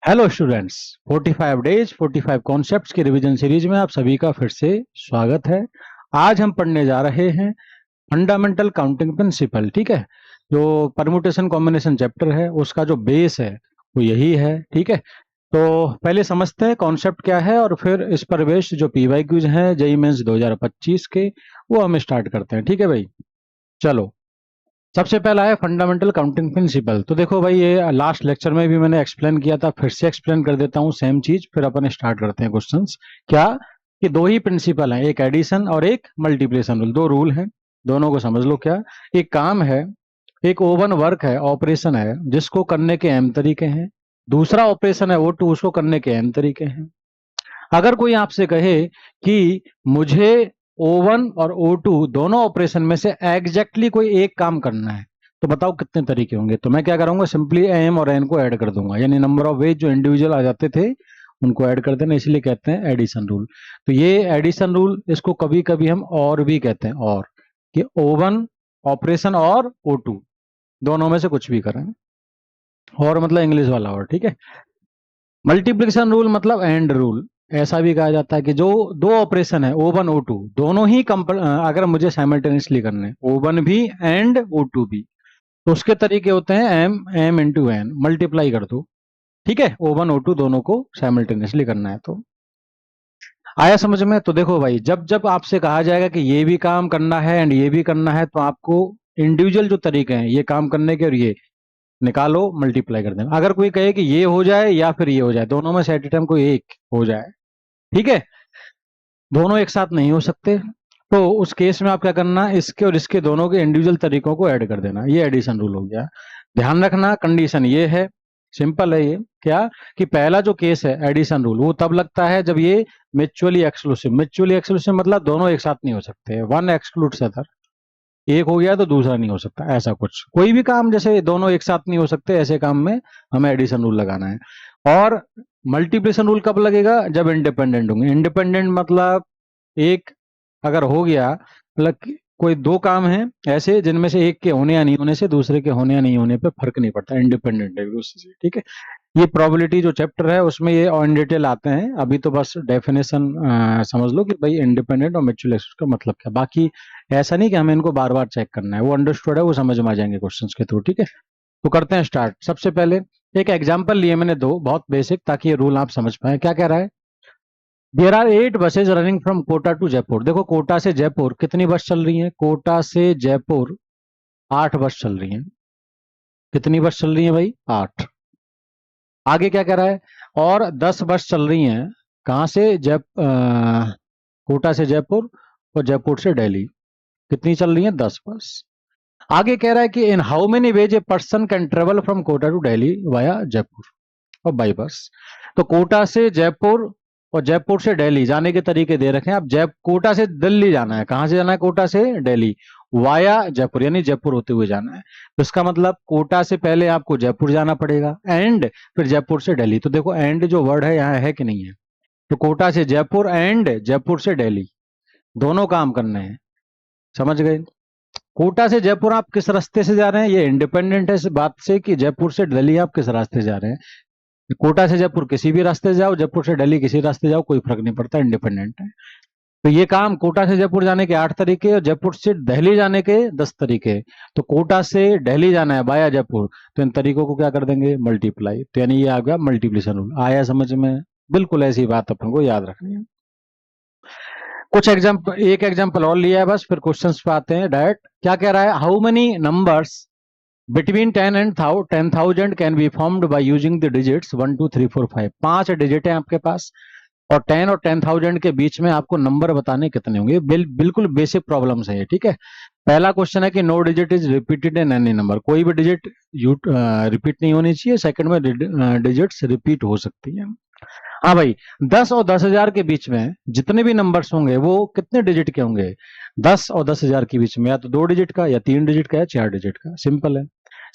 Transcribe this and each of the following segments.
Hello students, 45 days 45 concepts की revision series में आप सभी का फिर से स्वागत है। आज हम पढ़ने जा रहे हैं फंडामेंटल काउंटिंग प्रिंसिपल। ठीक है, जो परम्यूटेशन कॉम्बिनेशन चैप्टर है उसका जो बेस है वो यही है। ठीक है, तो पहले समझते हैं कॉन्सेप्ट क्या है और फिर इस पर बेस्ड जो पीवाई क्यूज हैं जेईई मेंस 2025 के वो हम स्टार्ट करते हैं। ठीक है भाई, चलो। सबसे पहला है फंडामेंटल काउंटिंग प्रिंसिपल। तो देखो भाई, ये लास्ट लेक्चर में भी मैंने एक्सप्लेन किया था, फिर से एक्सप्लेन कर देता हूँ सेम चीज, फिर अपन स्टार्ट करते हैं क्वेश्चंस। क्या कि दो ही प्रिंसिपल हैं, एक एडिशन और एक मल्टीप्लिकेशन रूल, दो रूल हैं, दोनों को समझ लो। क्या एक काम है, एक ओवन वर्क है, ऑपरेशन है जिसको करने के एम तरीके हैं, दूसरा ऑपरेशन है वो टू, उसको करने के एम तरीके हैं। अगर कोई आपसे कहे कि मुझे O1 और O2 दोनों ऑपरेशन में से एग्जैक्टली कोई एक काम करना है, तो बताओ कितने तरीके होंगे। तो मैं क्या करूंगा, सिंपली एम और एन को ऐड कर दूंगा, यानी नंबर ऑफ वेज जो इंडिविजुअल आ जाते थे उनको ऐड कर देना, इसलिए कहते हैं एडिशन रूल। तो ये एडिशन रूल, इसको कभी कभी हम और भी कहते हैं, और कि O1 ऑपरेशन और O2 दोनों में से कुछ भी करें, और मतलब इंग्लिश वाला और। ठीक है, मल्टीप्लिकेशन रूल मतलब एंड रूल, ऐसा भी कहा जाता है कि जो दो ऑपरेशन है O1 O2 दोनों ही अगर मुझे साइमल्टेनियसली करने, O1 भी एंड O2 भी, तो उसके तरीके होते हैं M M into N, multiply कर दो। ठीक है, O1 O2 दोनों को साइमल्टेनियसली करना है। तो आया समझ में। तो देखो भाई, जब जब आपसे कहा जाएगा कि ये भी काम करना है एंड ये भी करना है, तो आपको इंडिविजुअल जो तरीके हैं ये काम करने के और ये निकालो, मल्टीप्लाई कर देना। अगर कोई कहे कि ये हो जाए या फिर ये हो जाए, दोनों में से एट ए टाइम कोई एक हो जाए, ठीक है, दोनों एक साथ नहीं हो सकते, तो उस केस में आप क्या करना, इसके और इसके दोनों के इंडिविजुअल तरीकों को ऐड कर देना। ये एडिशन रूल हो गया। ध्यान रखना, कंडीशन ये है, सिंपल है ये, क्या कि पहला जो केस है एडिशन रूल, वो तब लगता है जब ये म्यूचुअली एक्सक्लूसिव, म्यूचुअली एक्सक्लूसिव मतलब दोनों एक साथ नहीं हो सकते, वन एक्सक्लूड्स अदर, एक हो गया तो दूसरा नहीं हो सकता, ऐसा कुछ। कोई भी काम जैसे दोनों एक साथ नहीं हो सकते, ऐसे काम में हमें एडिशन रूल लगाना है। और मल्टीप्लिकेशन रूल कब लगेगा, जब इंडिपेंडेंट होंगे। इंडिपेंडेंट मतलब एक अगर हो गया, मतलब कोई दो काम हैं ऐसे जिनमें से एक के होने या नहीं होने से दूसरे के होने या नहीं होने पे फर्क नहीं पड़ता, इंडिपेंडेंट है उससे। ठीक है, ये प्रोबेबिलिटी जो चैप्टर है उसमें ये ऑन डिटेल आते हैं, अभी तो बस डेफिनेशन समझ लो कि भाई इंडिपेंडेंट और म्यूचुअल एक्सक्लूसिव का मतलब क्या। बाकी ऐसा नहीं कि हमें इनको बार बार चेक करना है, वो अंडरस्टूड है, वो समझ में आ जाएंगे क्वेश्चंस के थ्रू। ठीक है, तो करते हैं स्टार्ट। सबसे पहले एक एग्जांपल लिए मैंने दो, बहुत बेसिक, ताकि ये रूल आप समझ पाए। क्या कह रहा है, there are 8 buses running from Kota to Jaipur. देखो, कोटा से जयपुर कितनी बस चल रही है, कोटा से जयपुर 8 बस चल रही है। कितनी बस चल रही है भाई, 8। आगे क्या कह रहा है, और 10 बस चल रही हैं कहाँ से, कोटा से जयपुर और जयपुर से दिल्ली। कितनी चल रही है, 10 बस। आगे कह रहा है कि in how many ways a person can travel from Kota to Delhi via Jaipur और बाई बस। तो कोटा से जयपुर और जयपुर से दिल्ली जाने के तरीके दे रखे हैं। अब जय कोटा से दिल्ली जाना है, कहां से जाना है, कोटा से दिल्ली वाया जयपुर, यानी जयपुर होते हुए जाना है। तो इसका मतलब कोटा से पहले आपको जयपुर जाना पड़ेगा एंड फिर जयपुर से दिल्ली। तो देखो एंड जो वर्ड है यहाँ है कि नहीं है, तो कोटा से जयपुर एंड जयपुर से दिल्ली दोनों काम करने हैं, समझ गए। कोटा से जयपुर आप किस रास्ते से जा रहे हैं, ये इंडिपेंडेंट है इस बात से कि जयपुर से दिल्ली आप किस रास्ते से जा रहे हैं। कोटा से जयपुर किसी भी रास्ते से जाओ, जयपुर से दिल्ली किसी रास्ते जाओ, कोई फर्क नहीं पड़ता, इंडिपेंडेंट है। तो ये काम, कोटा से जयपुर जाने के 8 तरीके और जयपुर से दिल्ली जाने के 10 तरीके। तो कोटा से दिल्ली जाना है बाया जयपुर, तो इन तरीकों को क्या कर देंगे, मल्टीप्लाई। तो यानी ये आ गया मल्टीप्लिकेशन रूल। आया समझ में, बिल्कुल ऐसी बात अपन को याद रखनी है। कुछ एग्जाम्पल, एक एग्जाम्पल और लिया है बस, फिर क्वेश्चंस पे आते हैं डायरेक्ट। क्या कह रहा है, how many numbers between 10 and 10,000 can be formed by using the digits 1 2 3 4 5। 5 digit है आपके पास, और 10 और 10,000 के बीच में आपको नंबर बताने कितने होंगे। बिल्कुल बेसिक प्रॉब्लम्स है ये। ठीक है, पहला क्वेश्चन है कि no digit is repeated in any number, कोई भी डिजिट रिपीट नहीं होनी चाहिए। सेकंड में डिजिट्स रिपीट हो सकती है। हाँ भाई, 10 और 10,000 के बीच में जितने भी नंबर्स होंगे वो कितने डिजिट के होंगे, 10 और 10,000 के बीच में या तो 2 डिजिट का या 3 डिजिट का या 4 डिजिट का, सिंपल है।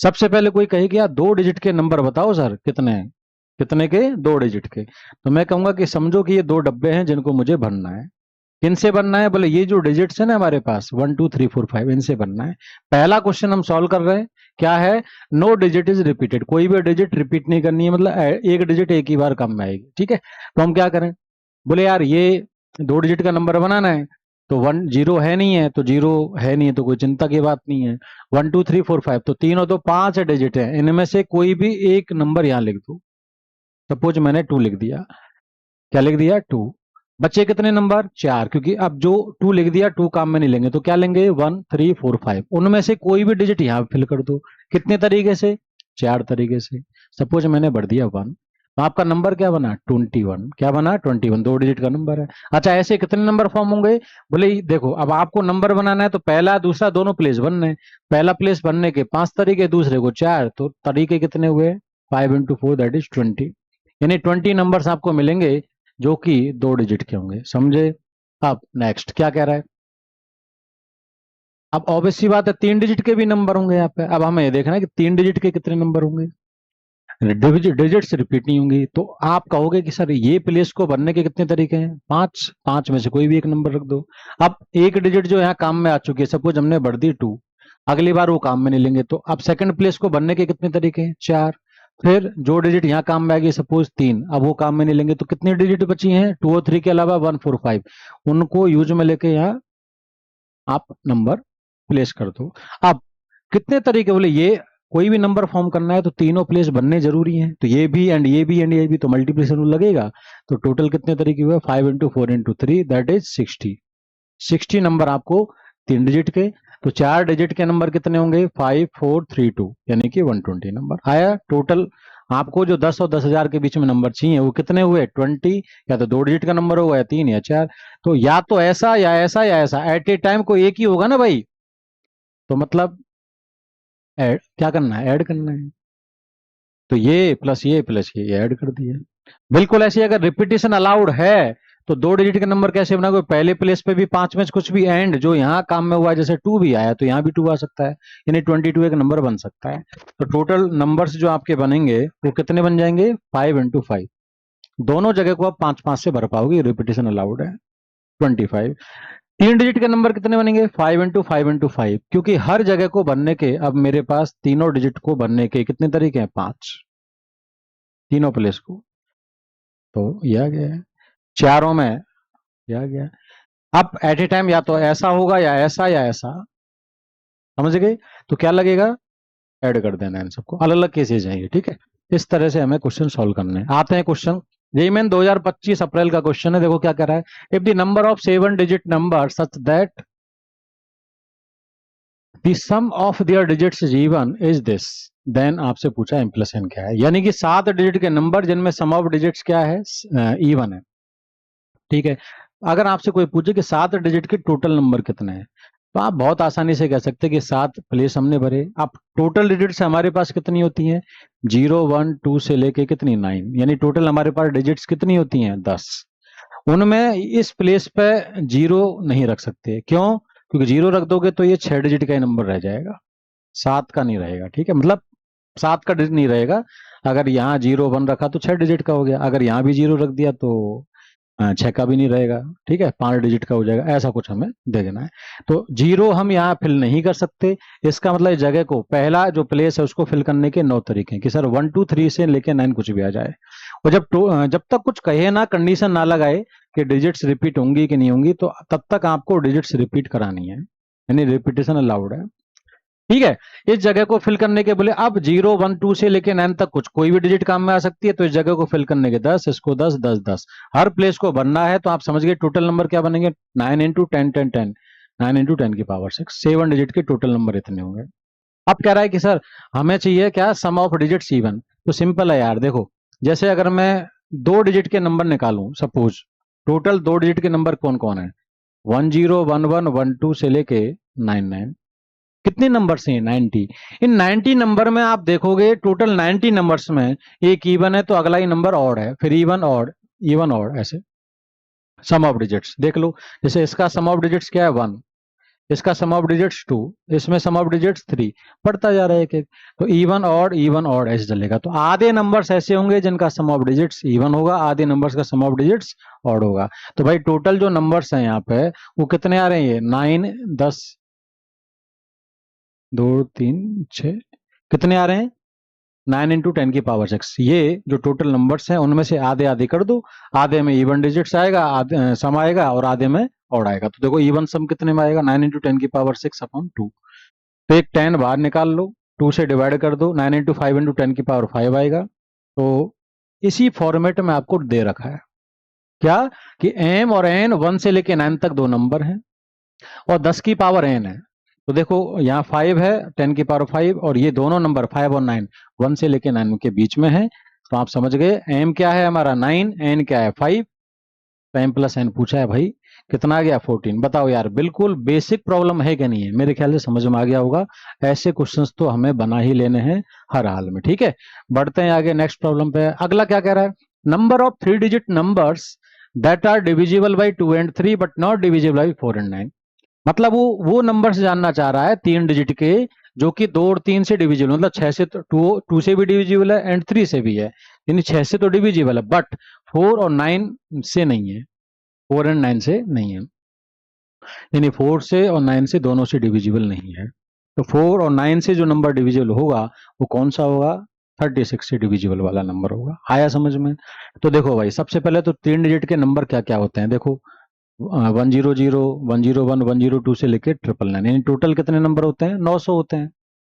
सबसे पहले कोई कहे कि यार 2 डिजिट के नंबर बताओ सर, कितने हैं, कितने के, 2 डिजिट के। तो मैं कहूंगा कि समझो कि ये 2 डब्बे हैं जिनको मुझे भरना है। किन से बनना है? बोले ये जो डिजिट्स है ना हमारे पास 1 2 3 4 5, इनसे बनना है। पहला क्वेश्चन हम सॉल्व कर रहे हैं, क्या है? नो डिजिट इज रिपीटेड, कोई भी डिजिट रिपीट नहीं करनी है, मतलब एक डिजिट एक ही बार कम में आएगी। ठीक है, तो हम क्या करें? बोले यार ये 2 डिजिट का नंबर बनाना है, तो 1 0 है नहीं है, तो 0 है नहीं है तो कोई चिंता की बात नहीं है। 1 2 3 4 5, तो तीनों तो 5 डिजिट है, इनमें से कोई भी एक नंबर यहाँ लिख दो। सपोज मैंने 2 लिख दिया। क्या लिख दिया? 2। बचे कितने नंबर? 4, क्योंकि अब जो 2 लिख दिया 2 काम में नहीं लेंगे, तो क्या लेंगे? 1 3 4 5, उनमें से कोई भी डिजिट यहाँ फिल कर दो। कितने तरीके से? 4 तरीके से। सपोज मैंने भर दिया 1, तो आपका नंबर क्या बना? 21। क्या बना? 21, 2 डिजिट का नंबर है। अच्छा, ऐसे कितने नंबर फॉर्म होंगे? बोले देखो, अब आपको नंबर बनाना है तो पहला दूसरा दोनों प्लेस बनने हैं। पहला प्लेस बनने के 5 तरीके, दूसरे को 4, तो तरीके कितने हुए? 5 इंटू 4 दैट इज 20, यानी 20 नंबर्स आपको मिलेंगे जो कि 2 डिजिट के होंगे। समझे? अब नेक्स्ट क्या कह रहा है? अब ऑब्वियस सी बात है 3 डिजिट के भी नंबर होंगे यहाँ पे। अब हमें ये देखना है कि 3 डिजिट के कितने नंबर होंगे। डिजिट्स रिपीट नहीं होंगी, तो आप कहोगे कि सर ये प्लेस को भरने के कितने तरीके हैं? 5, 5 में से कोई भी एक नंबर रख दो। अब एक डिजिट जो यहाँ काम में आ चुकी है, सपोज हमने भर दी 2, अगली बार वो काम में नहीं लेंगे, तो अब सेकंड प्लेस को भरने के कितने तरीके हैं? 4। फिर जो डिजिट यहाँ काम में आ गई सपोज 3, अब वो काम में नहीं लेंगे, तो कितनी डिजिट बची हैं? 2 और 3 के अलावा 1 4 5, उनको यूज में लेके यहाँ आप नंबर प्लेस कर दो। अब कितने तरीके? बोले ये कोई भी नंबर फॉर्म करना है तो तीनों प्लेस बनने जरूरी हैं, तो ये भी एंड ये भी एंड ये भी, तो मल्टीप्लिकेशन रूल लगेगा। तो टोटल कितने तरीके हुए? 5 into 4 into 3 that is 60। 60 number आपको 3 डिजिट के। तो 4 डिजिट के नंबर कितने होंगे? 5 4 3 2, यानी कि 120 नंबर आया टोटल। आपको जो 10 और 10,000 के बीच में नंबर चाहिए वो कितने हुए? 20। या तो 2 डिजिट का नंबर होगा, या 3 या 4। तो या तो ऐसा या ऐसा या ऐसा, एट ए टाइम कोई एक ही होगा ना भाई। तो मतलब ऐड क्या करना है? ऐड करना है। तो ये प्लस ये ऐड कर दिया। बिल्कुल ऐसे अगर रिपीटेशन अलाउड है तो 2 डिजिट का नंबर कैसे बनाओगे? पहले प्लेस पे भी 5 में से कुछ भी एंड जो यहाँ काम में हुआ है, जैसे 2 भी आया तो यहाँ भी 2 आ सकता है, यानी 22 एक नंबर बन सकता है। तो टोटल नंबर्स जो आपके बनेंगे वो कितने बन जाएंगे? 5 इंटू 5। दोनों जगह को आप 5 5 से भर पाओगे, रिपीटेशन अलाउड है। 25। 3 डिजिट के नंबर कितने बनेंगे? 5 इंटू 5 इंटू 5, क्योंकि हर जगह को बनने के अब मेरे पास तीनों डिजिट को बनने के कितने तरीके हैं? 5, तीनों प्लेस को। तो ये आ गया है चारों में, ये आ गया। अब एट ए टाइम या तो ऐसा होगा या ऐसा या ऐसा, समझ गए? तो क्या लगेगा? ऐड कर देना है इन सबको, अलग अलग केसेज हैं ये। ठीक है, इस तरह से हमें क्वेश्चन सॉल्व करने हैं। आते हैं क्वेश्चन। जेईई मेन 2025 अप्रैल का क्वेश्चन है। देखो क्या कह रहा है। If the number of 7 digit number such that the sum of their digits is even is this, then आपसे पूछा m प्लस n क्या है, यानी कि 7 डिजिट के नंबर जिनमें सम ऑफ डिजिट्स क्या है? इवन है। ठीक है, अगर आपसे कोई पूछे कि 7 डिजिट के टोटल नंबर कितने हैं, तो आप बहुत आसानी से कह सकते हैं कि 7 प्लेस हमने भरे। अब टोटल डिजिट्स हमारे पास कितनी होती हैं? 0 1 2 से लेके कितनी 9, यानी टोटल हमारे पास डिजिट्स कितनी होती हैं? 10। उनमें इस प्लेस पे 0 नहीं रख सकते, क्यों? क्योंकि 0 रख दोगे तो ये 6 डिजिट का ही नंबर रह जाएगा, 7 का नहीं रहेगा। ठीक है, मतलब 7 का डिजिट नहीं रहेगा। अगर यहाँ 0 1 रखा तो 6 डिजिट का हो गया, अगर यहाँ भी 0 रख दिया तो 6 का भी नहीं रहेगा। ठीक है, 5 डिजिट का हो जाएगा। ऐसा कुछ हमें दे देना है। तो 0 हम यहाँ फिल नहीं कर सकते। इसका मतलब इस जगह को, पहला जो प्लेस है उसको फिल करने के 9 तरीके हैं कि सर 1 2 3 से लेके 9 कुछ भी आ जाए। और जब तक कुछ कहे ना, कंडीशन ना लगाए कि डिजिट्स रिपीट होंगी कि नहीं होंगी, तो तब तक आपको डिजिट्स रिपीट करानी है, यानी रिपीटेशन अलाउड है। ठीक है, इस जगह को फिल करने के बोले अब 0 1 2 से लेके 9 तक कुछ कोई भी डिजिट काम में आ सकती है, तो इस जगह को फिल करने के 10, इसको 10 10 10, हर प्लेस को भरना है। तो आप समझ गए टोटल नंबर क्या बनेंगे? 9 इंटू 10 10 10, 9 इंटू 10 की पावर 6, 7 डिजिट के टोटल नंबर इतने होंगे। अब कह रहा है कि सर हमें चाहिए क्या? सम ऑफ डिजिट्स इवन। तो सिंपल है यार, देखो जैसे अगर मैं 2 डिजिट के नंबर निकालूं, सपोज टोटल 2 डिजिट के नंबर कौन कौन है? 1 0 1 1 1 2 से लेके 9 9, कितने नंबर हैं? 90। इन 90 नंबर में आप देखोगे टोटल 90 नंबर्स में एक इवन है, तो अगला ही नंबर ऑड है, फिर इवन ऑड, इवन ऑड, ऐसे सम ऑफ डिजिट्स देख लो। जैसे इसका सम ऑफ डिजिट्स क्या है? 1। इसका सम ऑफ डिजिट्स 2, इसमें सम ऑफ डिजिट्स 3, बढ़ता जा रहा है एक एक। तो इवन ऑड ऐसे चलेगा। तो आधे नंबर्स ऐसे होंगे जिनका सम ऑफ डिजिट्स इवन होगा, आधे नंबर्स का सम ऑफ डिजिट्स ऑड होगा। तो भाई टोटल जो नंबर्स हैं यहाँ पे वो कितने आ रहे हैं? ये 9, 10, 2, 3, 6, कितने आ रहे हैं? 9 × 10⁶। ये जो टोटल नंबर्स हैं उनमें से आधे आधे कर दो, आधे में इवन डिजिट्स आएगा, आधे सम आएगा और आधे में ऑड आएगा। तो देखो इवन सम कितने में आएगा? 9 × 10⁶/2। तो एक 10 बाहर निकाल लो, 2 से डिवाइड कर दो, 9 × 5 × 10⁵ आएगा। तो इसी फॉर्मेट में आपको दे रखा है क्या कि m और n 1 से लेके 9 तक दो नंबर हैं और 10 की पावर n है। तो देखो यहाँ 5 है, 10⁵ और ये दोनों नंबर 5 और 9 1 से लेके 9 के बीच में है। तो आप समझ गए m क्या है हमारा 9, n क्या है 5। तो m प्लस n पूछा है भाई, कितना आ गया 14। बताओ यार, बिल्कुल बेसिक प्रॉब्लम है कि नहीं है? मेरे ख्याल से समझ में आ गया होगा। ऐसे क्वेश्चंस तो हमें बना ही लेने हैं हर हाल में, ठीक है। बढ़ते हैं आगे नेक्स्ट प्रॉब्लम पे। अगला क्या कह रहा है? Number of 3 digit numbers that are divisible by 2 and 3 but not divisible by 4 and 9। मतलब वो नंबर से जानना चाह रहा है 3 डिजिट के जो कि 2 और 3 से डिविजिबल, मतलब 6 से, तो 2 से भी डिविजिबल है एंड 3 से भी है, यानी 6 से तो डिविजिबल है बट 4 और 9 से नहीं है, 4 एंड 9 से नहीं है, यानी 4 से और 9 से दोनों से डिविजिबल नहीं है। तो 4 और 9 से जो नंबर डिविजिबल होगा वो कौन सा होगा? 36 से डिविजिबल वाला नंबर होगा। आया समझ में? तो देखो भाई, सबसे पहले तो 3 डिजिट के नंबर क्या क्या होते हैं देखो, 100, 101, 102 से लेके 999, यानी टोटल कितने नंबर होते हैं? 900 होते हैं।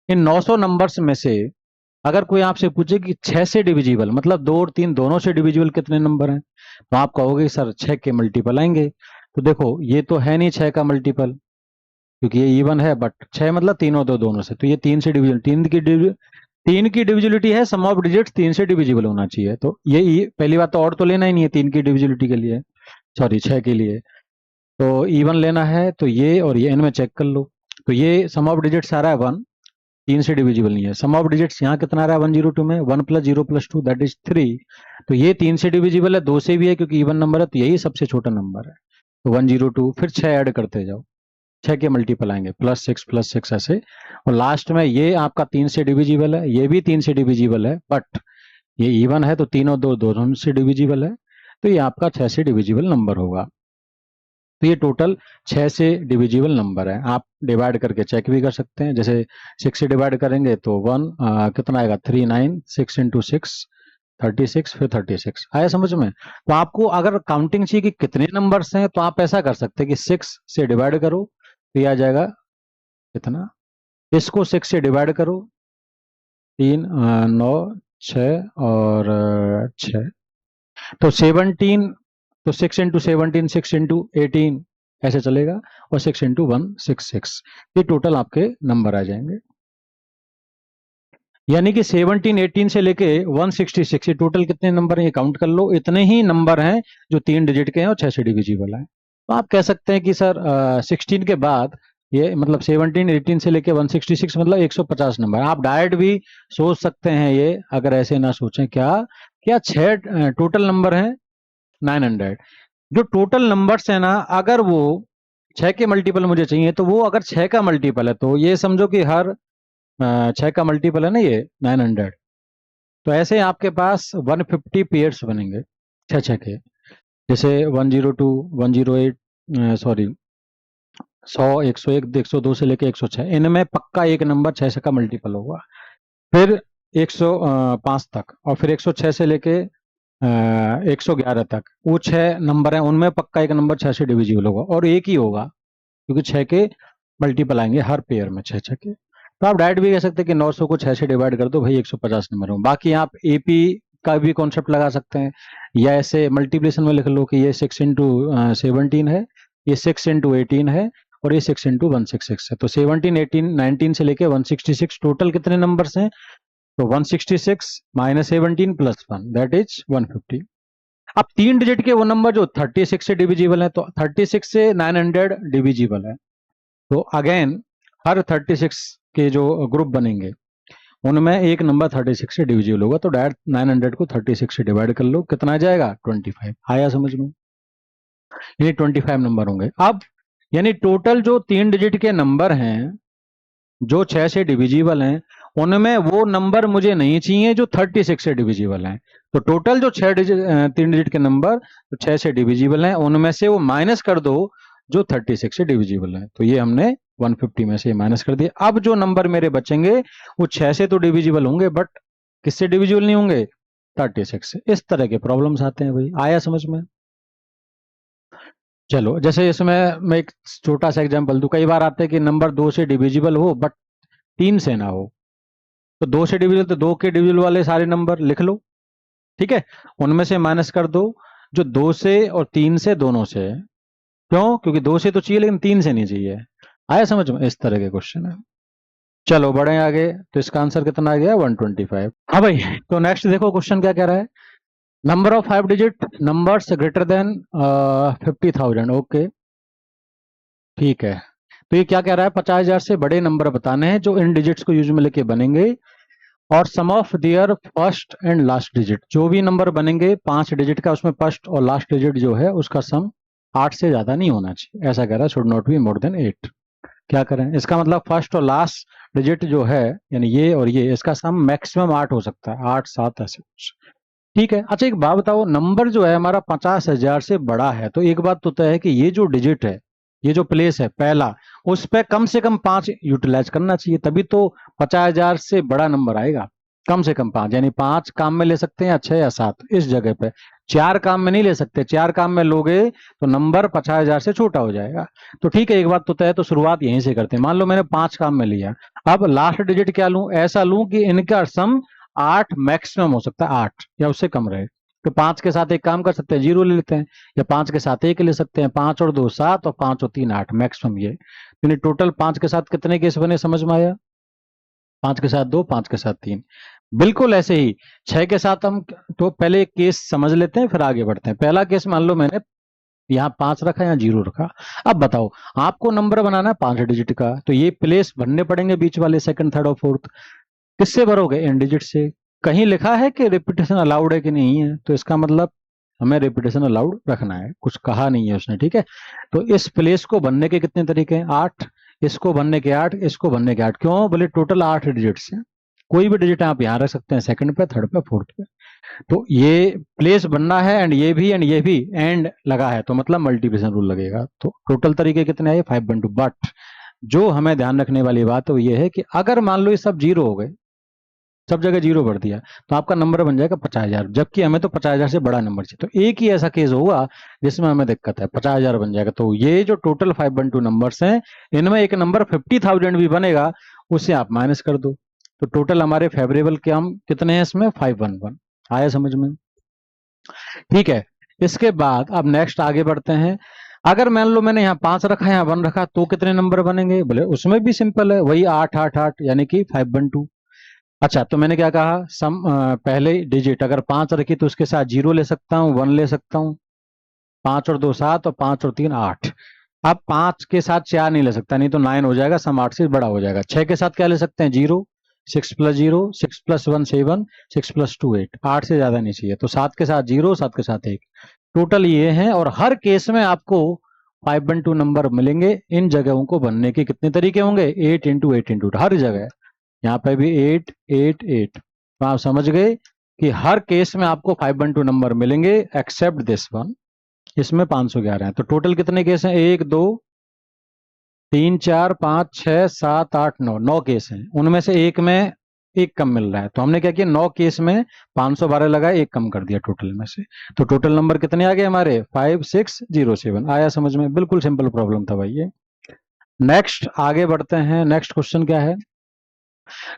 इन 900 नंबर्स में से अगर कोई आपसे पूछे कि 6 से डिविजिबल, मतलब 2 और 3 दोनों से डिविजिबल कितने नंबर हैं, तो आप कहोगे सर 6 के मल्टीपल आएंगे। तो देखो ये तो है नहीं 6 का मल्टीपल, क्योंकि ये इवन है, बट 6 मतलब तीनों दो दोनों से, तो ये 3 से डिविजिबल, 3 की डिविजिबिलिटी है, सम ऑफ डिजिट्स 3 से डिविजिबल होना चाहिए। तो ये पहली बात तो और तो लेना ही नहीं है 3 की डिविजिबिलिटी के लिए, सॉरी 6 के लिए। तो इवन लेना है तो ये और ये इनमें चेक कर लो। तो ये सम ऑफ डिजिट्स आ रहा है 1, 3 से डिविजिबल नहीं है। सम ऑफ डिजिट्स यहाँ कितना आ रहा है 102 में? 1 + 0 + 2 दैट इज 3। तो ये 3 से डिविजिबल है, 2 से भी है क्योंकि इवन नंबर है, तो यही सबसे छोटा नंबर है। तो 102, फिर 6 ऐड करते जाओ, 6 के मल्टीपल आएंगे, +6 ऐसे। और लास्ट में ये आपका 3 से डिविजिबल है, ये भी 3 से डिविजिबल है, बट ये इवन है तो तीनों दो दोनों से डिविजिबल है, तो ये आपका 6 से डिविजिबल नंबर होगा। तो ये टोटल 6 से डिविजिबल नंबर है। आप डिवाइड करके चेक भी कर सकते हैं, जैसे 6 से डिवाइड करेंगे तो 1 कितना आएगा 3, 9, 6 × 6 36, फिर 36। आया समझ में? तो आपको अगर काउंटिंग चाहिए कि कितने नंबर्स हैं, तो आप ऐसा कर सकते हैं कि 6 से डिवाइड करो तो ये आ जाएगा कितना, इसको 6 से डिवाइड करो, 3, 9, 6 और 6, तो 17, तो 6 × 17, 6 × 18 ऐसे चलेगा, और 6 × 166, ये टोटल आपके नंबर आ जाएंगे। यानी कि 17, 18 से लेके 166, ये टोटल कितने नंबर हैं ये काउंट कर लो। इतने ही नंबर हैं जो 3 डिजिट के हैं और 6 से डिविजिबल हैं। तो आप कह सकते हैं कि सर 16 के बाद ये मतलब 17, 18 से लेके 166 मतलब 150 नंबर। आप डायरेक्ट भी सोच सकते हैं ये, अगर ऐसे ना सोचें, क्या क्या 6 टोटल नंबर हैं 900। जो टोटल नंबर्स है ना, अगर वो 6 के मल्टीपल मुझे चाहिए, तो वो अगर 6 का मल्टीपल है तो ये समझो कि हर 6 का मल्टीपल है ना ये 900। तो ऐसे आपके पास 150 पेयर्स बनेंगे 6 के, जैसे 102, 108, सॉरी 100, 101, 102 से लेके 106, इनमें पक्का एक नंबर 6 का मल्टीपल होगा। फिर 105 तक, और फिर 106 से लेके 111 तक, वो 6 नंबर हैं, उनमें पक्का एक नंबर 6 से डिविजिबल होगा, और एक ही होगा क्योंकि 6 के मल्टीपल आएंगे हर पेयर में 6 के। तो आप डायरेक्ट भी कह सकते हैं कि 900 को 6 से डिवाइड कर दो भाई, 150 नंबर हो। बाकी आप एपी का भी कॉन्सेप्ट लगा सकते हैं, या ऐसे मल्टीप्लिकेशन में लिख लो कि ये 6 × 17 है, ये 6 × 18 है, और ये 6 × 166 है। तो 17, 18, 19 से लेके 166 टोटल कितने नंबर्स हैं? तो 166 - 17 + 1 दैट इज 150। अब 3 डिजिट के वो नंबर जो 36 से डिविजिबल है, तो 36 से 900 डिविजिबल है। तो अगेन हर 36 के जो ग्रुप बनेंगे उनमें एक नंबर 36 से डिविजिबल होगा, तो डायरेक्ट 900 को 36 से डिवाइड कर लो, कितना आ जाएगा 25। आया समझ में? यानी 25 नंबर होंगे। अब यानी टोटल जो 3 डिजिट के नंबर हैं, जो 6 से डिविजिबल हैं, उनमें वो नंबर मुझे नहीं चाहिए जो 36 से डिविजिबल हैं। तो टोटल जो 3 डिजिट के नंबर जो 6 से डिविजिबल हैं, उनमें से वो माइनस कर दो जो 36 से डिविजिबल है। तो ये हमने 150 में से माइनस कर दिया। अब जो नंबर मेरे बचेंगे वो 6 से तो डिविजिबल होंगे, बट किससे डिविजिबल नहीं होंगे? 36 से। इस तरह के प्रॉब्लम्स आते हैं भाई। आया समझ में? चलो, जैसे इसमें मैं एक छोटा सा एग्जांपल दूं। कई बार आते हैं कि नंबर 2 से डिविजिबल हो बट 3 से ना हो। तो 2 से डिविजिबल, तो 2 के डिविजिबल वाले सारे नंबर लिख लो, ठीक है? उनमें से माइनस कर दो जो 2 से और 3 से दोनों से है। क्यों? क्योंकि 2 से तो चाहिए लेकिन 3 से नहीं चाहिए। आया समझ में? इस तरह के क्वेश्चन है। चलो बढ़े आगे। तो इसका आंसर कितना आ गया? 125। हाँ भाई, तो नेक्स्ट देखो क्वेश्चन क्या कह रहा है। Number of 5 digit numbers greater than 50,000। Okay, ठीक है। तो ये क्या कह रहा है? 50,000 से बड़े नंबर बताने हैं जो इन डिजिट्स को यूज में लेके बनेंगे, और sum of their first and last digit. जो भी नंबर बनेंगे 5 डिजिट का, उसमें फर्स्ट और लास्ट डिजिट जो है उसका सम 8 से ज्यादा नहीं होना चाहिए। ऐसा कह रहा है, should not be more than 8। क्या करें? इसका मतलब फर्स्ट और लास्ट डिजिट जो है, यानी ये और ये, इसका सम मैक्सिमम 8 हो सकता है, 8 7 ऐसे कुछ। ठीक है। अच्छा, एक बात बताओ, नंबर जो है हमारा 50,000 से बड़ा है, तो एक बात तो तय है कि ये जो डिजिट है, ये जो प्लेस है पहला, उस पे कम से कम 5 यूटिलाइज करना चाहिए, तभी तो 50,000 से बड़ा नंबर आएगा। कम से कम 5, यानी 5 काम में ले सकते हैं, या 6 या 7 इस जगह पे। 4 काम में नहीं ले सकते। 4 काम में लोगे तो नंबर 50,000 से छोटा हो जाएगा। तो ठीक है, एक बात तो तय है, तो शुरुआत यहीं से करते हैं। मान लो मैंने 5 काम में लिया, अब लास्ट डिजिट क्या लूं? ऐसा लूं कि इनका सम 8 मैक्सिमम हो सकता है, 8 या उससे कम रहे। तो 5 के साथ एक काम कर सकते हैं, 0 ले लेते हैं, या 5 के साथ 1 ले सकते हैं। 5 और 2 7, और 5 और 3 8 मैक्सिमम ये। यानी टोटल 5 के साथ कितने केस बने, समझ में आया? 5 के साथ 2, 5 के साथ 3। बिल्कुल ऐसे ही 6 के साथ हम तो पहले एक केस समझ लेते हैं, फिर आगे बढ़ते हैं। पहला केस मान लो मैंने यहाँ 5 रखा, यहाँ 0 रखा। अब बताओ, आपको नंबर बनाना है 5 डिजिट का, तो ये प्लेस भरने पड़ेंगे बीच वाले, सेकंड थर्ड और फोर्थ। किससे भरोगे? इन डिजिट से। कहीं लिखा है कि रिपीटेशन अलाउड है कि नहीं है? तो इसका मतलब हमें रिपीटेशन अलाउड रखना है, कुछ कहा नहीं है उसने, ठीक है? तो इस प्लेस को बनने के कितने तरीके हैं? 8। इसको बनने के 8, इसको बनने के 8। क्यों? बोले टोटल 8 डिजिट्स हैं। कोई भी डिजिट आप यहाँ रख सकते हैं, सेकंड पे, थर्ड पे, फोर्थ पे। तो ये प्लेस बनना है, एंड ये भी एंड लगा है, तो मतलब मल्टीप्लिकेशन रूल लगेगा। तो टोटल तरीके कितने आए? 5/2। बट जो हमें ध्यान रखने वाली बात है वो ये है कि अगर मान लो ये सब 0 हो गए, सब जगह 0 भर दिया, तो आपका नंबर बन जाएगा 50,000, जबकि हमें तो 50,000 से बड़ा नंबर चाहिए। तो एक ही ऐसा केस होगा जिसमें हमें दिक्कत है, 50,000 बन जाएगा। तो ये जो टोटल 5/2 नंबर्स हैं, इनमें एक नंबर 50,000 भी बनेगा, उसे आप माइनस कर दो। तो टोटल हमारे फेवरेबल के हम कितने हैं इसमें? 511। आया समझ में? ठीक है। इसके बाद अब नेक्स्ट आगे बढ़ते हैं। अगर मान लो मैंने यहाँ 5 रखा, यहाँ 1 रखा, तो कितने नंबर बनेंगे? बोले उसमें भी सिंपल है, वही 8 8 8, यानी कि 5/2। अच्छा, तो मैंने क्या कहा? पहले डिजिट अगर 5 रखी तो उसके साथ 0 ले सकता हूँ, 1 ले सकता हूँ। 5 और 2 7, और 5 और 3 8। अब 5 के साथ 4 नहीं ले सकता, नहीं तो 9 हो जाएगा, सम 8 से बड़ा हो जाएगा। 6 के साथ क्या ले सकते हैं? 0। 6 प्लस 0, 6 प्लस 1 7, 6 प्लस 2 8। 8 से ज्यादा नहीं चाहिए, तो 7 के साथ 0, 7 के साथ 1। टोटल ये है, और हर केस में आपको 5/2 नंबर मिलेंगे। इन जगहों को बनने के कितने तरीके होंगे? 8 इंटू 8 इंटू, हर जगह। यहाँ पे भी 8 8 8। तो आप समझ गए कि हर केस में आपको 5/2 नंबर मिलेंगे, एक्सेप्ट दिस वन। इसमें 511 है। तो टोटल कितने केस हैं? 1 2 3 4 5 6 7 8 9, 9 केस हैं। उनमें से एक में एक कम मिल रहा है, तो हमने क्या किया? 9 केस में 512 लगाए, एक कम कर दिया टोटल में से। तो टोटल नंबर कितने आ गए हमारे? 5607। आया समझ में? बिल्कुल सिंपल प्रॉब्लम था भाई ये। नेक्स्ट आगे बढ़ते हैं। नेक्स्ट क्वेश्चन क्या है?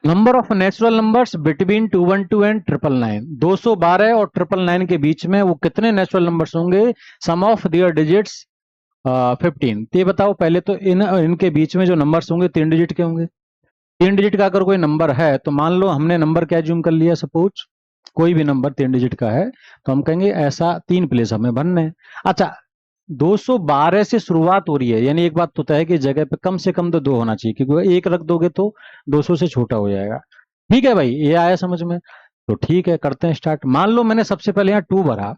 Number of natural numbers between 212 and 999। 212 और 999 के बीच में वो कितने नेचुरल नंबर्स होंगे? सम ऑफ दियर डिजिट्स 15। तो ये बताओ पहले तो, इनके बीच में जो नंबर्स होंगे 3 डिजिट के होंगे। 3 डिजिट का अगर कोई नंबर है, तो मान लो हमने नंबर क्या ज्यूम कर लिया, सपोज कोई भी नंबर 3 डिजिट का है, तो हम कहेंगे ऐसा 3 प्लेस हमें भरने हैं। अच्छा, 212 से शुरुआत हो रही है, यानी एक बात तो तय है कि जगह पे कम से कम तो 2 होना चाहिए, क्योंकि एक रख दोगे तो 200 से छोटा हो जाएगा। ठीक है भाई, ये आया समझ में? तो ठीक है, करते हैं स्टार्ट। मान लो मैंने सबसे पहले यहाँ 2 भरा,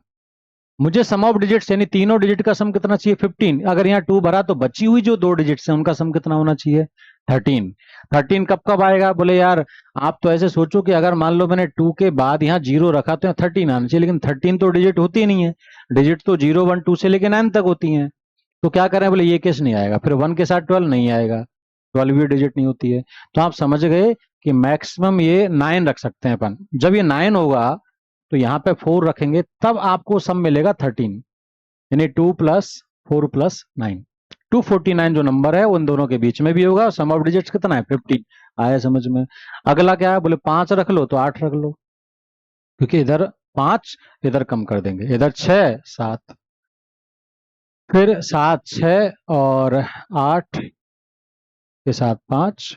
मुझे सम ऑफ डिजिट्स यानी तीनों डिजिट का सम कितना चाहिए 15। अगर यहाँ 2 भरा तो बची हुई जो 2 डिजिट्स हैं उनका सम कितना होना चाहिए 13। 13 कब कब आएगा? बोले यार आप तो ऐसे सोचो कि अगर मान लो मैंने 2 के बाद यहाँ 0 रखा तो यहाँ 13 आना चाहिए, लेकिन 13 तो डिजिट होती ही नहीं है। डिजिट तो 0 1 2 से लेके 9 तक होती हैं। तो क्या करें? बोले ये केस नहीं आएगा। फिर 1 के साथ 12 नहीं आएगा, 12 भी डिजिट नहीं होती है। तो आप समझ गए कि मैक्सिमम ये 9 रख सकते हैं अपन। जब ये 9 होगा तो यहाँ पे 4 रखेंगे, तब आपको सम मिलेगा 13, यानी 2 प्लस 4 प्लस 9। 249 जो नंबर है उन दोनों के बीच में भी होगा। सम ऑफ डिजिट्स कितना है 15। आया समझ में? अगला क्या है? बोले 5 रख लो तो 8 रख लो, क्योंकि इधर 5 इधर कम कर देंगे, इधर 6 7, फिर 7 6 और 8 के साथ 5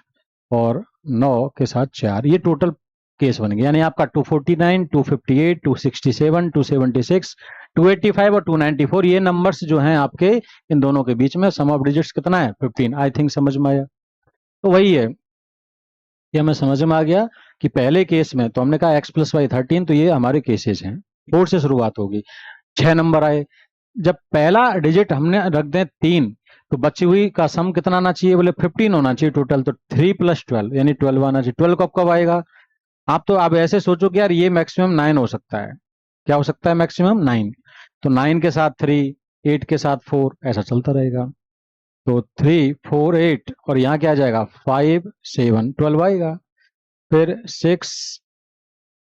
और 9 के साथ 4, ये टोटल केस बन गया। यानी आपका 249 258 267 276 285 और 294 ये नंबर्स जो हैं आपके इन दोनों के बीच में सम ऑफ डिजिट्स कितना है 15। आई थिंक समझ में आया। तो वही है कि हमें समझ में आ गया कि पहले केस में तो हमने कहा x प्लस वाई 13, तो ये हमारे केसेस हैं। 4 से शुरुआत होगी, 6 नंबर आए। जब पहला डिजिट हमने रख दें 3, तो बची हुई का सम कितना आना चाहिए? बोले 15 होना चाहिए टोटल। तो 3 प्लस 12 यानी 12 आना चाहिए। 12 कब कब आएगा? आप तो आप ऐसे सोचो कि यार ये मैक्सिमम 9 हो सकता है। क्या हो सकता है? मैक्सिमम 9। तो 9 के साथ 3, 8 के साथ 4, ऐसा चलता रहेगा। तो 3 4 8 और यहाँ क्या आ जाएगा 5 7 12 आएगा। फिर 6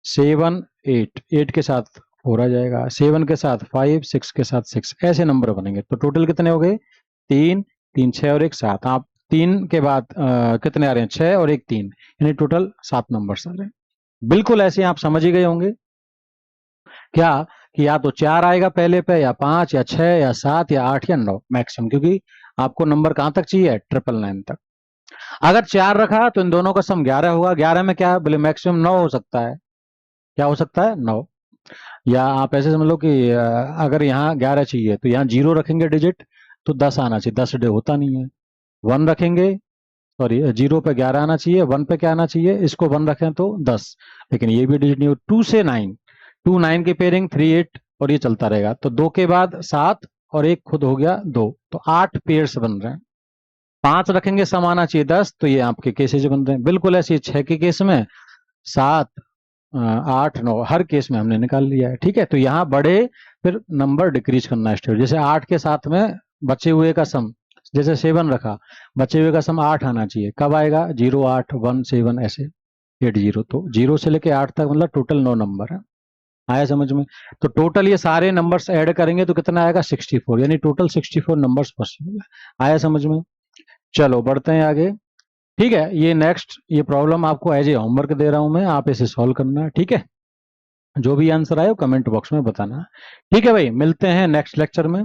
7 8, 8 के साथ 4 आ जाएगा, 7 के साथ 5, 6 के साथ 6, ऐसे नंबर बनेंगे। तो टोटल कितने हो गए? 3 3 6 और 1 7। आप 3 के बाद कितने आ रहे हैं? 6 और 1 3, यानी टोटल 7 नंबर आ रहे हैं। बिल्कुल ऐसे आप समझ ही गए होंगे क्या कि या तो 4 आएगा पहले पे, या 5 या 6 या 7 या 8 या 9 मैक्सिमम, क्योंकि आपको नंबर कहां तक चाहिए? 999 तक। अगर 4 रखा तो इन दोनों का सम 11 होगा। 11 में क्या है? बोले मैक्सिमम 9 हो सकता है। क्या हो सकता है? 9। या आप ऐसे समझ लो कि अगर यहाँ 11 चाहिए तो यहाँ 0 रखेंगे डिजिट तो 10 आना चाहिए। 10 होता नहीं है। 1 रखेंगे, सॉरी 0 पे 11 आना चाहिए, 1 पे क्या आना चाहिए? इसको 1 रखें तो 10, लेकिन ये भी डिजिट नहीं हो। 2 से 9, 2 9 की पेयरिंग 3 8 और ये चलता रहेगा। तो 2 के बाद 7 और 1 खुद हो गया 2, तो 8 पेयर्स बन रहे हैं। 5 रखेंगे सम आना चाहिए 10, तो ये आपके केसेज बन रहे हैं। बिल्कुल ऐसे 6 के केस में 7 8 9 हर केस में हमने निकाल लिया है। ठीक है, तो यहाँ बढ़े फिर नंबर डिक्रीज करना स्टार्ट। जैसे 8 के साथ में बचे हुए का सम, जैसे 7 रखा, बचे हुए का सम 8 आना चाहिए। कब आएगा? 0 8 1 7 ऐसे 8 0। तो 0 से लेके 8 तक मतलब टोटल 9 नंबर है। आया समझ में? तो टोटल ये सारे नंबर्स ऐड करेंगे तो कितना आएगा? 64, यानी टोटल 64 नंबर्स पॉसिबल है। आया समझ में? चलो बढ़ते हैं आगे। ठीक है, ये नेक्स्ट ये प्रॉब्लम आपको एज ए होमवर्क दे रहा हूं मैं, आप इसे सॉल्व करना। ठीक है, जो भी आंसर आए वो कमेंट बॉक्स में बताना। ठीक है भाई, मिलते हैं नेक्स्ट लेक्चर में।